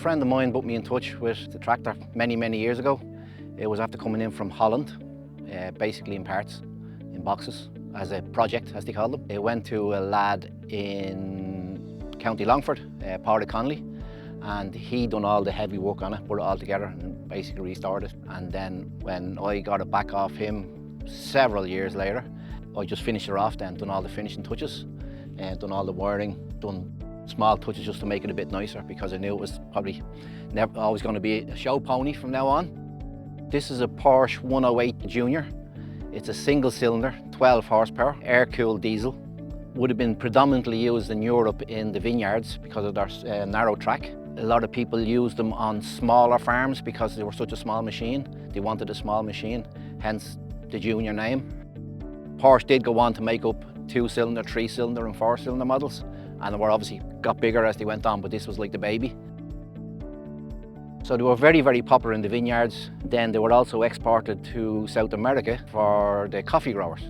friend of mine put me in touch with the tractor many years ago. It was after coming in from Holland, basically in parts, in boxes, as a project, as they call them. It went to a lad in County Longford, Paul Connolly, and he done all the heavy work on it, put it all together and basically restored it. And then when I got it back off him several years later, I just finished it off then, done all the finishing touches, done all the wiring, done small touches just to make it a bit nicer, because I knew it was probably never always going to be a show pony from now on. This is a Porsche 108 Junior. It's a single cylinder, 12 horsepower, air-cooled diesel. Would have been predominantly used in Europe in the vineyards because of their narrow track. A lot of people used them on smaller farms because they were such a small machine. They wanted a small machine, hence the Junior name. Porsche did go on to make up 2-cylinder, 3-cylinder and 4-cylinder models, and they were obviously got bigger as they went on, but this was like the baby. So they were very popular in the vineyards. Then they were also exported to South America for the coffee growers.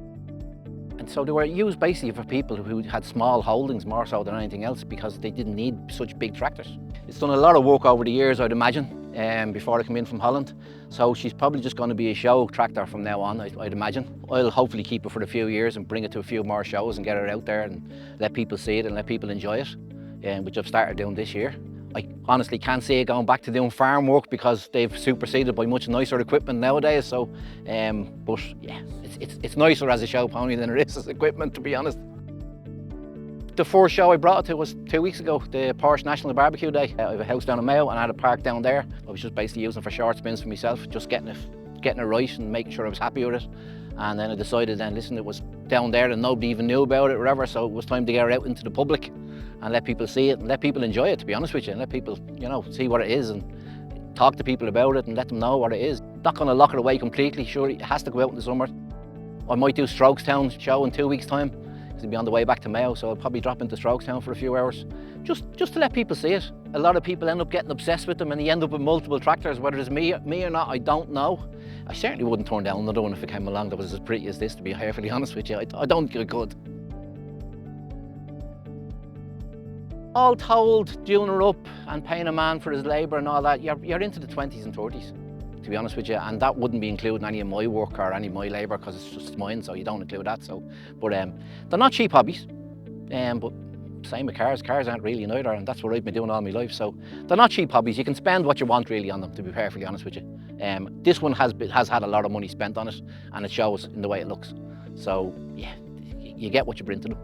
And so they were used basically for people who had small holdings more so than anything else, because they didn't need such big tractors. It's done a lot of work over the years, I'd imagine, before I come in from Holland. So she's probably just going to be a show tractor from now on, I'd imagine. I'll hopefully keep it for a few years and bring it to a few more shows and get it out there and let people see it and let people enjoy it, which I've started doing this year. I honestly can't see it going back to doing farm work because they've superseded by much nicer equipment nowadays. So, but yeah, it's nicer as a show pony than it is as equipment, to be honest. The first show I brought it to was 2 weeks ago, the Porsche National Barbecue Day. I have a house down in Mayo and I had a park down there. I was just basically using it for short spins for myself, just getting it right and making sure I was happy with it. And then I decided then, listen, it was down there and nobody even knew about it or whatever, so it was time to get it out into the public and let people see it and let people enjoy it, to be honest with you, and let people, you know, see what it is and talk to people about it and let them know what it is. Not going to lock it away completely, sure, it has to go out in the summer. I might do Strokestown show in 2 weeks' time, because I'll be on the way back to Mayo, so I'll probably drop into Strokestown for a few hours, just to let people see it. A lot of people end up getting obsessed with them and they end up with multiple tractors. Whether it's me or not, I don't know. I certainly wouldn't turn down another one if it came along that was as pretty as this, to be perfectly honest with you. I don't think I could. All told, doing her up and paying a man for his labour and all that, you're into the 20s and 30s, to be honest with you, and that wouldn't be including any of my work or any of my labour, because it's just mine, so you don't include that. So, but they're not cheap hobbies, but same with cars. Cars aren't really neither, and that's what I've been doing all my life. So they're not cheap hobbies. You can spend what you want really on them, to be perfectly honest with you. This one has had a lot of money spent on it, and it shows in the way it looks. So yeah, you get what you bring to them.